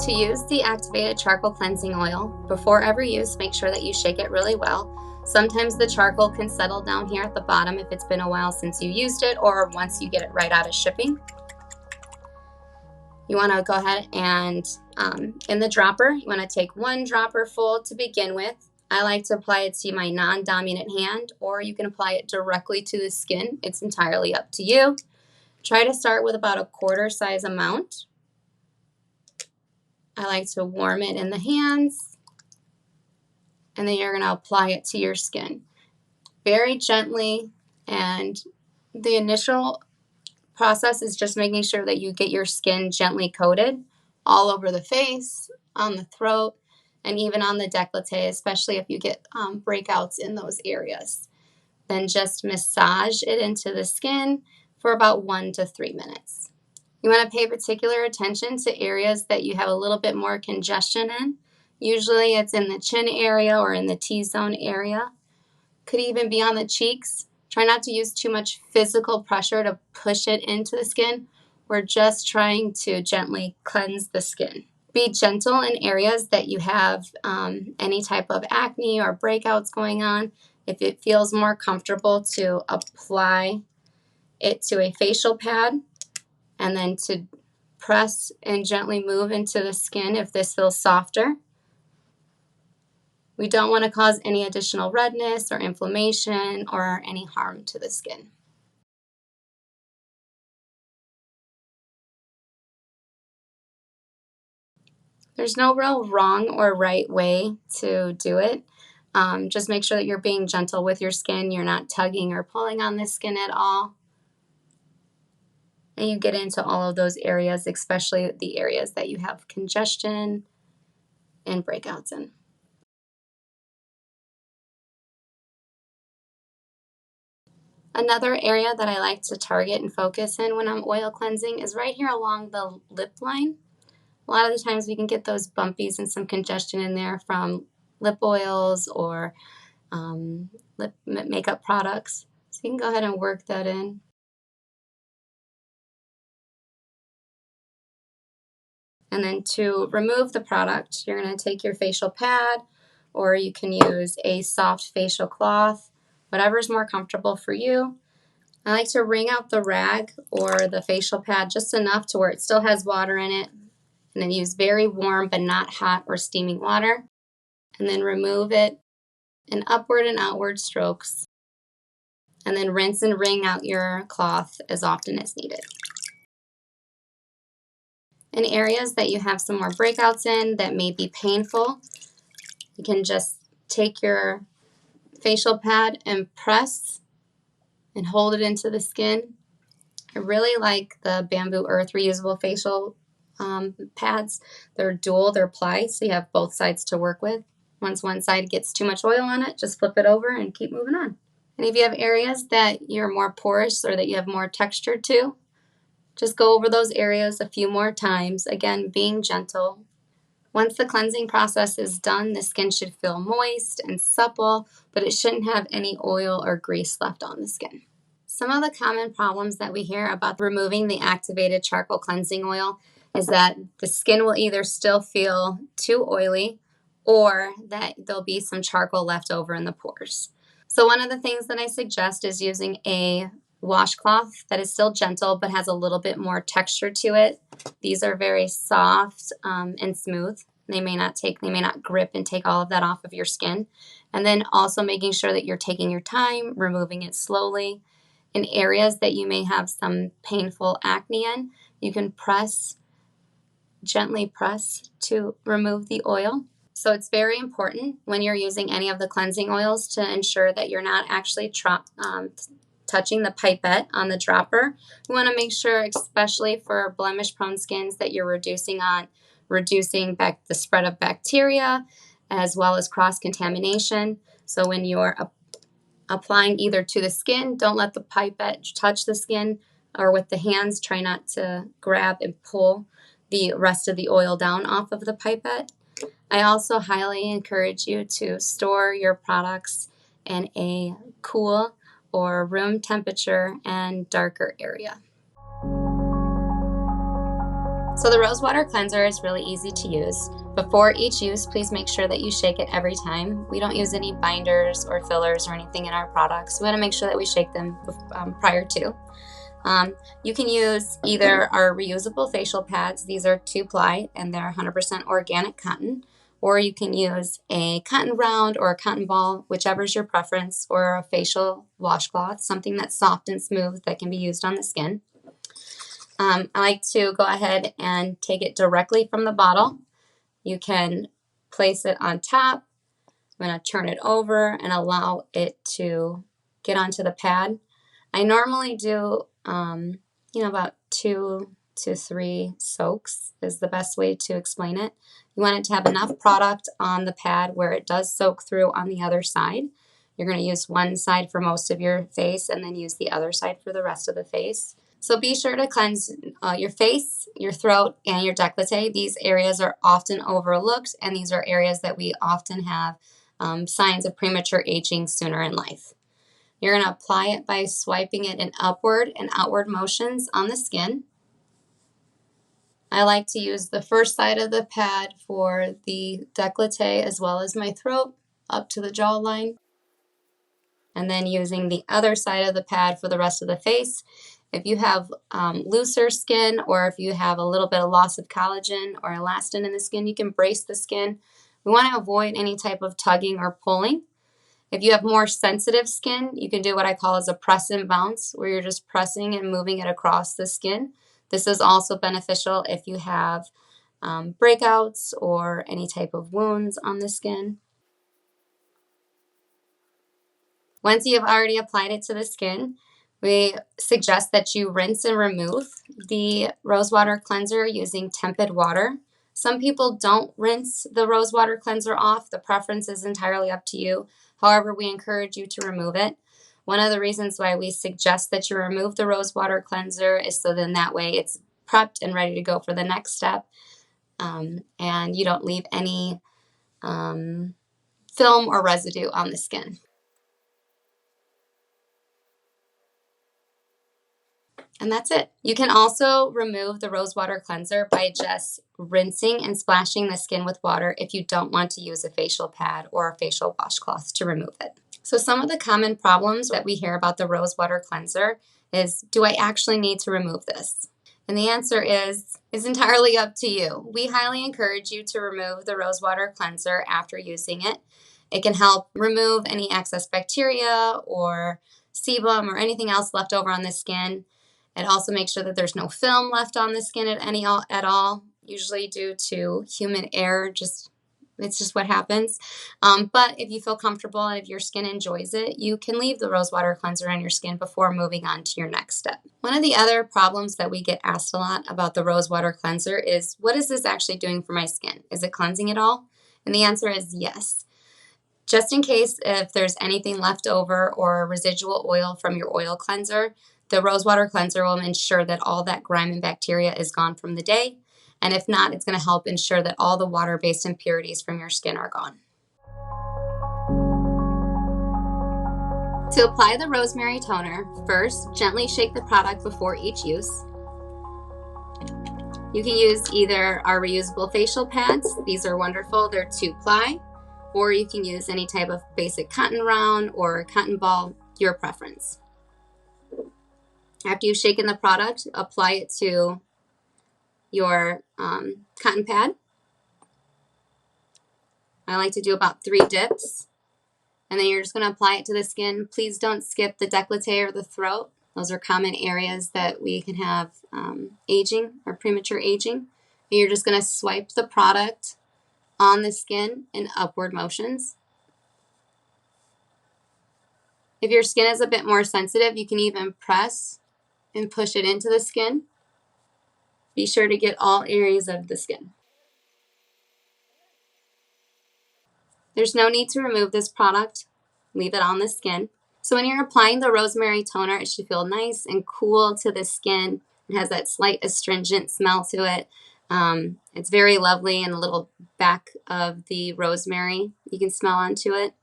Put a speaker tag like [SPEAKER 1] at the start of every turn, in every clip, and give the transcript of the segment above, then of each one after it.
[SPEAKER 1] To use the activated charcoal cleansing oil, before every use, make sure that you shake it really well. Sometimes the charcoal can settle down here at the bottom if it's been a while since you used it or once you get it right out of shipping. You want to go ahead and in the dropper, you want to take 1 dropper full to begin with. I like to apply it to my non-dominant hand, or you can apply it directly to the skin. It's entirely up to you. Try to start with about a quarter size amount. I like to warm it in the hands, and then you're going to apply it to your skin very gently. And the initial process is just making sure that you get your skin gently coated all over the face, on the throat, and even on the décolleté, especially if you get breakouts in those areas. Then just massage it into the skin for about 1 to 3 minutes. You want to pay particular attention to areas that you have a little bit more congestion in. Usually it's in the chin area or in the T-zone area. Could even be on the cheeks. Try not to use too much physical pressure to push it into the skin. We're just trying to gently cleanse the skin. Be gentle in areas that you have any type of acne or breakouts going on. If it feels more comfortable to apply it to a facial pad and then to press and gently move into the skin if this feels softer. We don't want to cause any additional redness or inflammation or any harm to the skin. There's no real wrong or right way to do it. Just make sure that you're being gentle with your skin. You're not tugging or pulling on the skin at all. And you get into all of those areas, especially the areas that you have congestion and breakouts in. Another area that I like to target and focus in when I'm oil cleansing is right here along the lip line. A lot of the times we can get those bumpies and some congestion in there from lip oils or lip makeup products. So you can go ahead and work that in. And then to remove the product, you're going to take your facial pad, or you can use a soft facial cloth, whatever's more comfortable for you. I like to wring out the rag or the facial pad just enough to where it still has water in it, and then use very warm but not hot or steaming water, and then remove it in upward and outward strokes, and then rinse and wring out your cloth as often as needed. In areas that you have some more breakouts in that may be painful, you can just take your facial pad and press and hold it into the skin. I really like the Bamboo Earth reusable facial pads. They're dual, they're ply, so you have both sides to work with. Once one side gets too much oil on it, just flip it over and keep moving on. And if you have areas that you're more porous or that you have more texture to, just go over those areas a few more times, again, being gentle. Once the cleansing process is done, the skin should feel moist and supple, but it shouldn't have any oil or grease left on the skin. Some of the common problems that we hear about removing the activated charcoal cleansing oil is that the skin will either still feel too oily or that there'll be some charcoal left over in the pores. So one of the things that I suggest is using a washcloth that is still gentle but has a little bit more texture to it. These are very soft and smooth. They may not grip and take all of that off of your skin. And then also making sure that you're taking your time, removing it slowly. In areas that you may have some painful acne in, you can gently press to remove the oil. So it's very important when you're using any of the cleansing oils to ensure that you're not actually touching the pipette on the dropper. We want to make sure, especially for blemish-prone skins, that you're reducing the spread of bacteria as well as cross-contamination. So when you're applying either to the skin, don't let the pipette touch the skin, or with the hands, try not to grab and pull the rest of the oil down off of the pipette. I also highly encourage you to store your products in a cool or room temperature and darker area. So the Rosewater Cleanser is really easy to use. Before each use, please make sure that you shake it every time. We don't use any binders or fillers or anything in our products. We want to make sure that we shake them prior to. You can use either our reusable facial pads. These are 2-ply and they're 100% organic cotton. Or you can use a cotton round or a cotton ball, whichever is your preference, or a facial washcloth, something that's soft and smooth that can be used on the skin. I like to go ahead and take it directly from the bottle. You can place it on top. I'm going to turn it over and allow it to get onto the pad. I normally do, about 2 to 3 soaks is the best way to explain it. You want it to have enough product on the pad where it does soak through on the other side. You're going to use one side for most of your face and then use the other side for the rest of the face. So be sure to cleanse your face, your throat, and your décolleté. These areas are often overlooked, and these are areas that we often have signs of premature aging sooner in life. You're going to apply it by swiping it in upward and outward motions on the skin. I like to use the first side of the pad for the décolleté as well as my throat up to the jawline. And then using the other side of the pad for the rest of the face. If you have looser skin or if you have a little bit of loss of collagen or elastin in the skin, you can brace the skin. We want to avoid any type of tugging or pulling. If you have more sensitive skin, you can do what I call as a press and bounce, where you're just pressing and moving it across the skin. This is also beneficial if you have breakouts or any type of wounds on the skin. Once you have already applied it to the skin, we suggest that you rinse and remove the Rosewater Cleanser using tepid water. Some people don't rinse the Rosewater Cleanser off. The preference is entirely up to you. However, we encourage you to remove it. One of the reasons why we suggest that you remove the Rosewater Cleanser is so then that way it's prepped and ready to go for the next step, and you don't leave any film or residue on the skin. And that's it. You can also remove the Rosewater Cleanser by just rinsing and splashing the skin with water if you don't want to use a facial pad or a facial washcloth to remove it. So some of the common problems that we hear about the Rosewater Cleanser is, do I actually need to remove this? And the answer is entirely up to you. We highly encourage you to remove the Rosewater Cleanser after using it. It can help remove any excess bacteria or sebum or anything else left over on the skin. It also makes sure that there's no film left on the skin at all, usually due to human error. It's just what happens. But if you feel comfortable and if your skin enjoys it, you can leave the Rosewater Cleanser on your skin before moving on to your next step. One of the other problems that we get asked a lot about the Rosewater Cleanser is, what is this actually doing for my skin? Is it cleansing it all? And the answer is yes. Just in case if there's anything left over or residual oil from your oil cleanser, the Rosewater Cleanser will ensure that all that grime and bacteria is gone from the day. And if not, it's going to help ensure that all the water-based impurities from your skin are gone. To apply the Rosemary Toner, first, gently shake the product before each use. You can use either our reusable facial pads. These are wonderful. They're 2-ply. Or you can use any type of basic cotton round or cotton ball, your preference. After you've shaken the product, apply it to your cotton pad. I like to do about 3 dips. And then you're just going to apply it to the skin. Please don't skip the décolleté or the throat. Those are common areas that we can have aging or premature aging. And you're just going to swipe the product on the skin in upward motions. If your skin is a bit more sensitive, you can even press and push it into the skin. Be sure to get all areas of the skin. There's no need to remove this product. Leave it on the skin. So when you're applying the Rosemary Toner, it should feel nice and cool to the skin. It has that slight astringent smell to it. It's very lovely, and a little back of the rosemary you can smell onto it.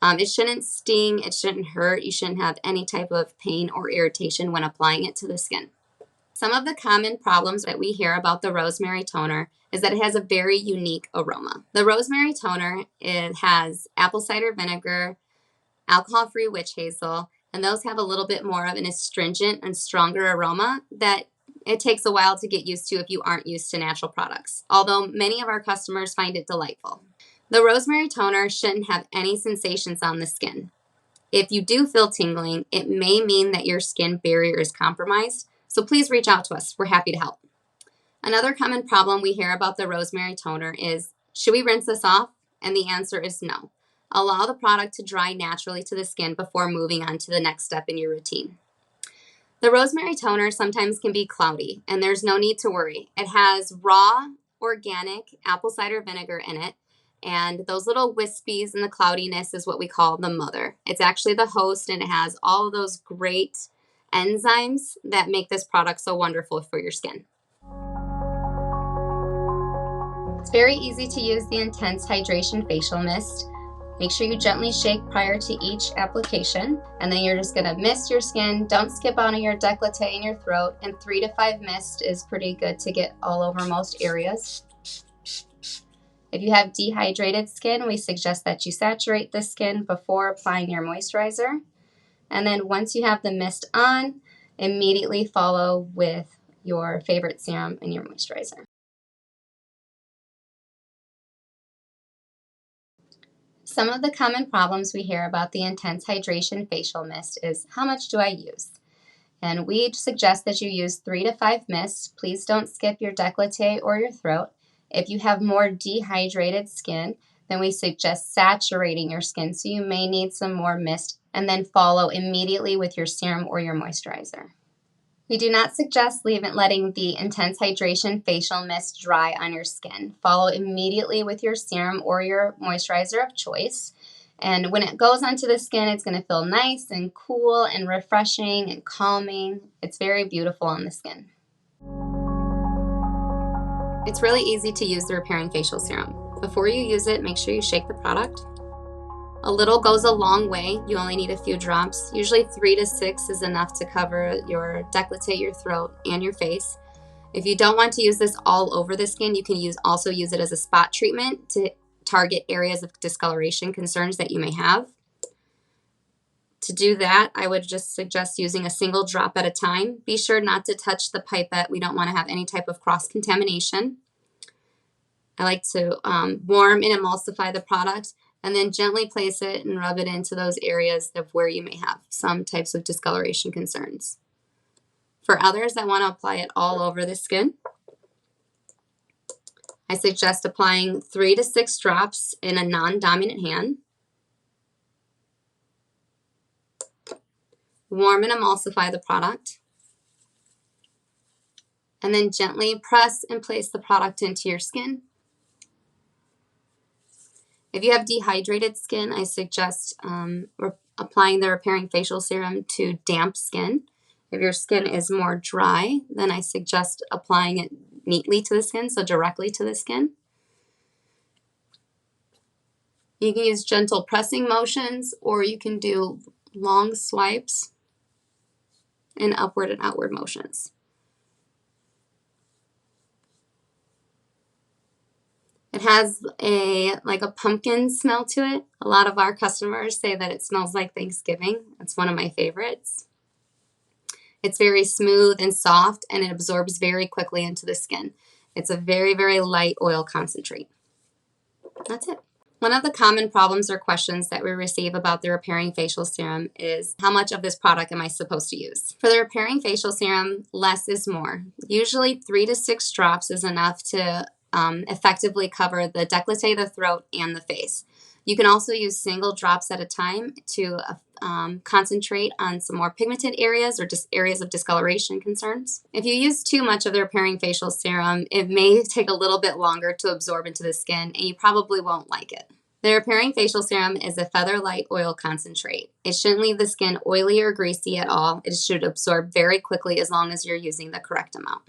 [SPEAKER 1] It shouldn't sting, it shouldn't hurt, you shouldn't have any type of pain or irritation when applying it to the skin. Some of the common problems that we hear about the Rosemary Toner is that it has a very unique aroma. The Rosemary Toner, it has apple cider vinegar, alcohol-free witch hazel, and those have a little bit more of an astringent and stronger aroma that it takes a while to get used to if you aren't used to natural products, although many of our customers find it delightful. The Rosemary Toner shouldn't have any sensations on the skin. If you do feel tingling, it may mean that your skin barrier is compromised, so please reach out to us. We're happy to help. Another common problem we hear about the Rosemary Toner is, should we rinse this off? And the answer is no. Allow the product to dry naturally to the skin before moving on to the next step in your routine. The Rosemary Toner sometimes can be cloudy, and there's no need to worry. It has raw, organic apple cider vinegar in it, and those little wispies and the cloudiness is what we call the mother. It's actually the host, and it has all of those great enzymes that make this product so wonderful for your skin. It's very easy to use the Intense Hydration Facial Mist. Make sure you gently shake prior to each application, and then you're just going to mist your skin. Don't skip out on your décolleté and your throat, and 3 to 5 mist is pretty good to get all over most areas. If you have dehydrated skin, we suggest that you saturate the skin before applying your moisturizer. And then once you have the mist on, immediately follow with your favorite serum and your moisturizer. Some of the common problems we hear about the Intense Hydration Facial Mist is, how much do I use? And we suggest that you use 3 to 5 mists. Please don't skip your décolleté or your throat. If you have more dehydrated skin, then we suggest saturating your skin, so you may need some more mist, and then follow immediately with your serum or your moisturizer. We do not suggest letting the Intense Hydration Facial Mist dry on your skin. Follow immediately with your serum or your moisturizer of choice. And when it goes onto the skin, it's going to feel nice and cool and refreshing and calming. It's very beautiful on the skin. It's really easy to use the Repairing Facial Serum. Before you use it, make sure you shake the product. A little goes a long way. You only need a few drops. Usually 3 to 6 is enough to cover your décolleté, your throat, and your face. If you don't want to use this all over the skin, you can also use it as a spot treatment to target areas of discoloration concerns that you may have. To do that, I would just suggest using a single drop at a time. Be sure not to touch the pipette. We don't want to have any type of cross-contamination. I like to warm and emulsify the product, and then gently place it and rub it into those areas of where you may have some types of discoloration concerns. For others that want to apply it all over the skin, I suggest applying 3 to 6 drops in a non-dominant hand. Warm and emulsify the product, and then gently press and place the product into your skin. If you have dehydrated skin, I suggest applying the Repairing Facial Serum to damp skin. If your skin is more dry, then I suggest applying it neatly to the skin, so directly to the skin. You can use gentle pressing motions, or you can do long swipes and upward and outward motions. It has like a pumpkin smell to it. A lot of our customers say that it smells like Thanksgiving. It's one of my favorites. It's very smooth and soft, and it absorbs very quickly into the skin. It's a very, very light oil concentrate. That's it. One of the common problems or questions that we receive about the Repairing Facial Serum is, how much of this product am I supposed to use? For the Repairing Facial Serum, less is more. Usually 3 to 6 drops is enough to effectively cover the décolleté, the throat, and the face. You can also use single drops at a time to concentrate on some more pigmented areas or just areas of discoloration concerns. If you use too much of the Repairing Facial Serum, it may take a little bit longer to absorb into the skin, and you probably won't like it. The Repairing Facial Serum is a feather light oil concentrate. It shouldn't leave the skin oily or greasy at all. It should absorb very quickly as long as you're using the correct amount.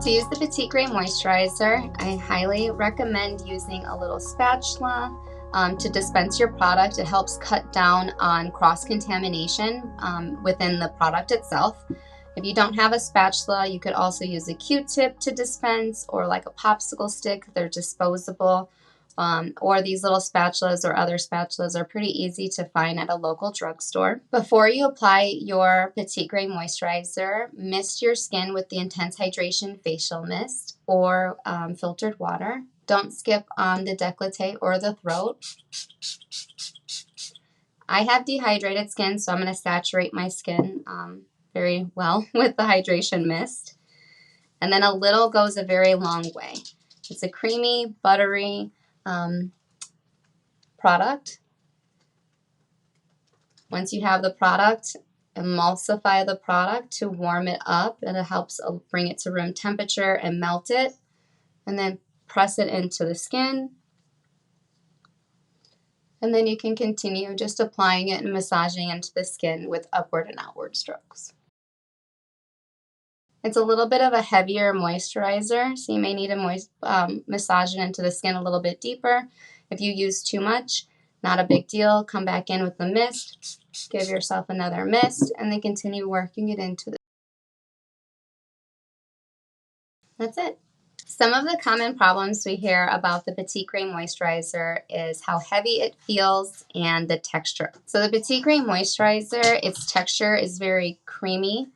[SPEAKER 1] To use the Petitgrain Moisturizer, I highly recommend using a little spatula to dispense your product. It helps cut down on cross-contamination within the product itself. If you don't have a spatula, you could also use a Q-tip to dispense, or like a popsicle stick. They're disposable. Or these little spatulas or other spatulas are pretty easy to find at a local drugstore. Before you apply your Petitgrain Moisturizer, mist your skin with the Intense Hydration Facial Mist or filtered water. Don't skip on the décolleté or the throat. I have dehydrated skin, so I'm going to saturate my skin very well with the hydration mist. And then a little goes a very long way. It's a creamy, buttery product. Once you have the product, emulsify the product to warm it up, and it helps bring it to room temperature and melt it. And then press it into the skin. And then you can continue just applying it and massaging into the skin with upward and outward strokes. It's a little bit of a heavier moisturizer, so you may need to massage it into the skin a little bit deeper. If you use too much, not a big deal. Come back in with the mist, give yourself another mist, and then continue working it into the... That's it. Some of the common problems we hear about the Petitgrain Moisturizer is how heavy it feels and the texture. So the Petitgrain Moisturizer, its texture is very creamy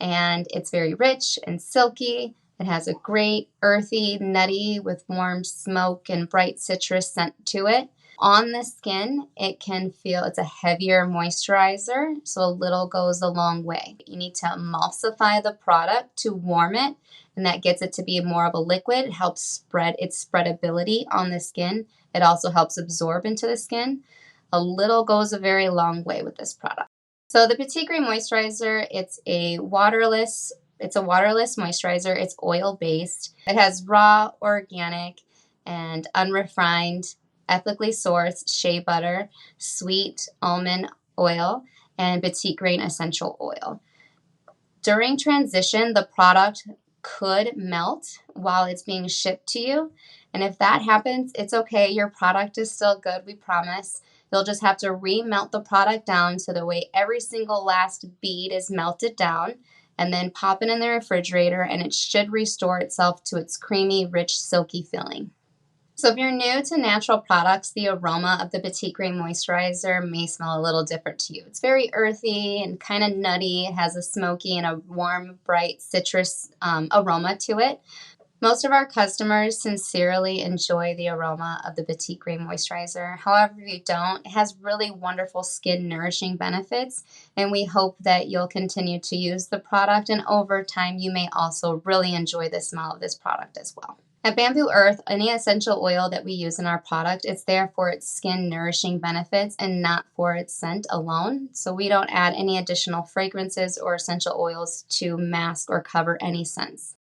[SPEAKER 1] and it's very rich and silky. It has a great earthy, nutty with warm smoke and bright citrus scent to it. On the skin, it can feel it's a heavier moisturizer, so a little goes a long way. You need to emulsify the product to warm it, and that gets it to be more of a liquid. It helps spread its spreadability on the skin. It also helps absorb into the skin. A little goes a very long way with this product. So the Petitgrain Moisturizer, it's a waterless moisturizer. It's oil-based. It has raw, organic, and unrefined, ethically sourced shea butter, sweet almond oil, and Petitgrain essential oil. During transition, the product could melt while it's being shipped to you. And if that happens, it's okay. Your product is still good, we promise. You'll just have to remelt the product down so the way every single last bead is melted down, and then pop it in the refrigerator, and it should restore itself to its creamy, rich, silky feeling. So if you're new to natural products, the aroma of the Petitgrain Moisturizer may smell a little different to you. It's very earthy and kind of nutty. It has a smoky and a warm, bright citrus aroma to it. Most of our customers sincerely enjoy the aroma of the Petitgrain Moisturizer. However, if you don't, it has really wonderful skin nourishing benefits, and we hope that you'll continue to use the product, and over time you may also really enjoy the smell of this product as well. At Bamboo Earth, any essential oil that we use in our product, it's there for its skin nourishing benefits and not for its scent alone. So we don't add any additional fragrances or essential oils to mask or cover any scents.